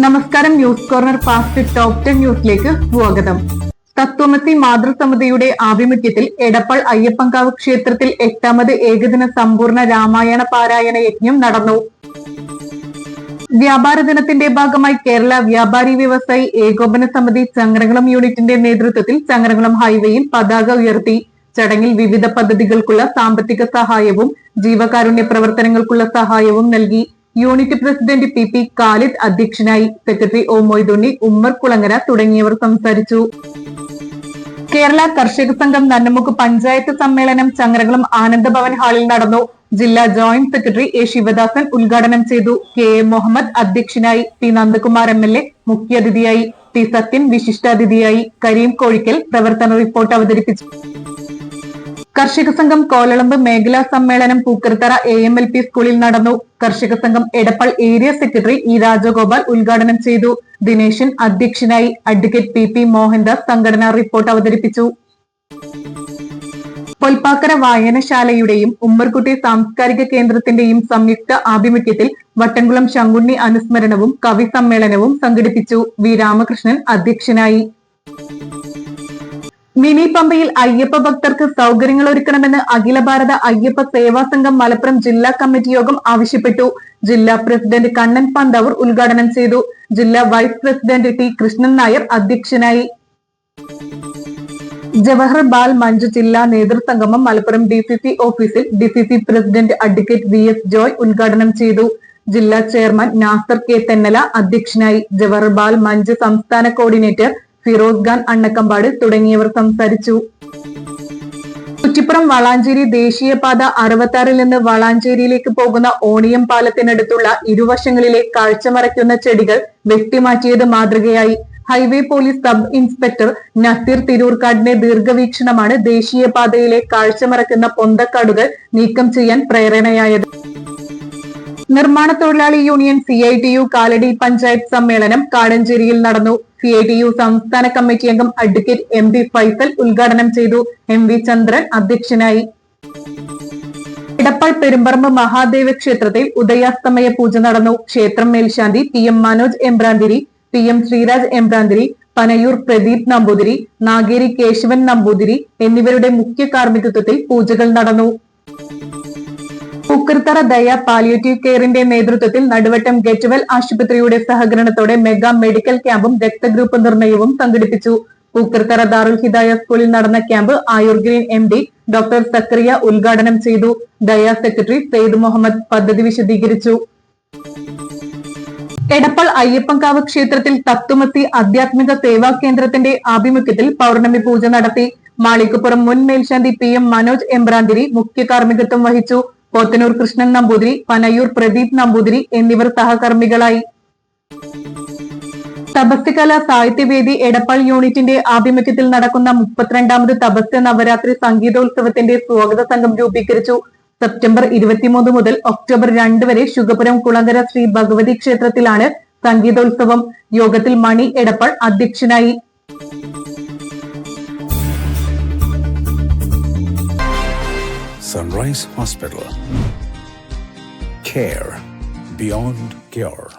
നമസ്കാരം. News corner fast top 10 ന്യൂസിലേക്ക് സ്വാഗതം. തത്വമസി മാതൃസമിതിയുടെ ആഭിമുഖ്യത്തിൽ എടപ്പാൾ അയ്യപ്പൻകാവ് ക്ഷേത്രത്തിൽ 8ാമത് ഏകദിന സമ്പൂർണ്ണ രാമായണ പാരായണ യജ്ഞം നടന്നു. വ്യാപാര ദിനത്തിന്റെ ഭാഗമായി കേരള വ്യാപാരി വ്യവസായി ഏകോപന സമിതി ചങ്ങരകുളം യൂണിറ്റിന്റെ നേതൃത്വത്തിൽ ചങ്ങരകുളം ഹൈവേയിൽ പതാക ഉയർത്തി. ചടങ്ങിൽ വിവിധ പദ്ധതികൾക്കുള്ള സാമ്പത്തിക സഹായവും ജീവകാരുണ്യ പ്രവർത്തനങ്ങൾക്കുള്ള സഹായവും നൽകി. യൂണിറ്റ് പ്രസിഡന്റ് പി ഖാലിദ് അധ്യക്ഷനായി. സെക്രട്ടറി ഒ മൊയ്തുണ്ണി, ഉമ്മർ കുളങ്ങര തുടങ്ങിയവർ സംസാരിച്ചു. കേരള കർഷക സംഘം നന്നമുക്ക് പഞ്ചായത്ത് സമ്മേളനം ചങ്ങരകുളം ആനന്ദഭവൻ ഹാളിൽ നടന്നു. ജില്ലാ ജോയിന്റ് സെക്രട്ടറി എ ശിവദാസൻ ഉദ്ഘാടനം ചെയ്തു. കെ എ മുഹമ്മദ് അധ്യക്ഷനായി. ടി നന്ദകുമാർ MLA മുഖ്യാതിഥിയായി. ടി സത്യൻ വിശിഷ്ടാതിഥിയായി. കരീം കോഴിക്കൽ പ്രവർത്തന റിപ്പോർട്ട് അവതരിപ്പിച്ചു. കർഷക സംഘം കോലളമ്പ് മേഖലാ സമ്മേളനം പൂക്കരത്തറ AMLP സ്കൂളിൽ നടന്നു. കർഷക സംഘം Edappal area secretary E Rajagopal ഉദ്ഘാടനം ചെയ്തു. ദിനേശൻ അധ്യക്ഷനായി. അഡ്വക്കേറ്റ് പി മോഹൻദാസ് സംഘടനാ റിപ്പോർട്ട് അവതരിപ്പിച്ചു. പൊൽപ്പാക്കര വായനശാലയുടെയും ഉമ്മർകുട്ടി സാംസ്കാരിക കേന്ദ്രത്തിന്റെയും സംയുക്ത ആഭിമുഖ്യത്തിൽ വട്ടംകുളം ശങ്കുണ്ണി അനുസ്മരണവും കവി സമ്മേളനവും സംഘടിപ്പിച്ചു. വി രാമകൃഷ്ണൻ അധ്യക്ഷനായി. മിനി പമ്പയിൽ അയ്യപ്പ ഭക്തർക്ക് സൗകര്യങ്ങൾ ഒരുക്കണമെന്ന് അഖില ഭാരത അയ്യപ്പ സേവാ സംഘം മലപ്പുറം ജില്ലാ കമ്മിറ്റി യോഗം ആവശ്യപ്പെട്ടു. ജില്ലാ പ്രസിഡന്റ് കണ്ണൻ പന്താവൂർ ഉദ്ഘാടനം ചെയ്തു. ജില്ലാ vice president T Krishnan Nair അധ്യക്ഷനായി. ജവഹർ ബാൽ മഞ്ച് ജില്ലാ നേതൃസംഗമം മലപ്പുറം DCC ഓഫീസിൽ DCC president advocate VS Joy ഉദ്ഘാടനം ചെയ്തു. ജില്ലാ ചെയർമാൻ നാസർ K തെന്നല അധ്യക്ഷനായി. ജവഹർ ബാൽ മഞ്ച് സംസ്ഥാന കോർഡിനേറ്റർ ഫിറോസ് ഖാൻ അണ്ണക്കമ്പാട് തുടങ്ങിയവർ സംസാരിച്ചു. കുറ്റിപ്പുറം വളാഞ്ചേരി ദേശീയപാത 66 നിന്ന് വളാഞ്ചേരിയിലേക്ക് പോകുന്ന ഓണിയം പാലത്തിനടുത്തുള്ള ഇരുവശങ്ങളിലെ കാഴ്ചമറയ്ക്കുന്ന ചെടികൾ വെട്ടിമാറ്റിയത് മാതൃകയായി. Highway police sub inspector Naseer തിരൂർക്കാടിന്റെ ദീർഘവീക്ഷണമാണ് ദേശീയപാതയിലെ കാഴ്ചമറയ്ക്കുന്ന പൊന്തക്കാടുകൾ നീക്കം ചെയ്യാൻ പ്രേരണയായത്. നിർമ്മാണ തൊഴിലാളി യൂണിയൻ CITU കാലടി പഞ്ചായത്ത് സമ്മേളനം കാടഞ്ചേരിയിൽ നടന്നു. CITU സംസ്ഥാന കമ്മിറ്റി അംഗം അഡ്വക്കേറ്റ് MB ഫൈസൽ ഉദ്ഘാടനം ചെയ്തു. MV ചന്ദ്രൻ അധ്യക്ഷനായി. എടപ്പാൾ പെരുമ്പറമ്പ് മഹാദേവ ക്ഷേത്രത്തിൽ ഉദയാസ്തമയ പൂജ നടന്നു. ക്ഷേത്രം മേൽശാന്തി PM മനോജ് എമ്പ്രാന്തിരി, PM ശ്രീരാജ് എമ്പ്രാന്തിരി, പനയൂർ പ്രദീപ് നമ്പൂതിരി, നാഗേരി കേശവൻ നമ്പൂതിരി എന്നിവരുടെ മുഖ്യ കാർമ്മികത്വത്തിൽ പൂജകൾ നടന്നു. പൂക്കരത്തറ ദയ പാലിയേറ്റീവ് കെയറിന്റെ നേതൃത്വത്തിൽ നടുവട്ടം ഗെറ്റ്വെൽ ആശുപത്രിയുടെ സഹകരണത്തോടെ മെഗാ മെഡിക്കൽ ക്യാമ്പും രക്തഗ്രൂപ്പ് നിർണയവും സംഘടിപ്പിച്ചു. പൂക്കരത്തറ ദാറുൽ ഹിദായ സ്കൂളിൽ നടന്ന camp Ayurgreen MD doctor Zacharia ഉദ്ഘാടനം ചെയ്തു. ദയ സെക്രട്ടറി സെയ്ദ് മുഹമ്മദ് പദ്ധതി വിശദീകരിച്ചു. എടപ്പാൾ അയ്യപ്പൻകാവ് ക്ഷേത്രത്തിൽ തത്വമസി ആധ്യാത്മിക സേവാ കേന്ദ്രത്തിന്റെ ആഭിമുഖ്യത്തിൽ പൗർണമി പൂജ നടത്തി. മാളികപ്പുറം മുൻ മേൽശാന്തി PM മനോജ് എമ്പ്രാന്തിരി മുഖ്യ കാർമ്മികത്വം വഹിച്ചു. പോത്തനൂർ കൃഷ്ണൻ നമ്പൂതിരി, പനയൂർ പ്രദീപ് നമ്പൂതിരി എന്നിവർ സഹകർമ്മികളായി. തപസ്യകല സാഹിത്യവേദി എടപ്പാൾ യൂണിറ്റിന്റെ ആഭിമുഖ്യത്തിൽ നടക്കുന്ന 32ാമത് തപസ്യ നവരാത്രി സംഗീതോത്സവത്തിന്റെ സ്വാഗത സംഘം രൂപീകരിച്ചു. സെപ്റ്റംബർ 23 മുതൽ ഒക്ടോബർ 2 വരെ ശുഗപുരം കുളങ്കര ശ്രീ ഭഗവതി ക്ഷേത്രത്തിലാണ് സംഗീതോത്സവം. യോഗത്തിൽ മണി എടപ്പാൾ അധ്യക്ഷനായി. Sunrise Hospital. Care beyond cure.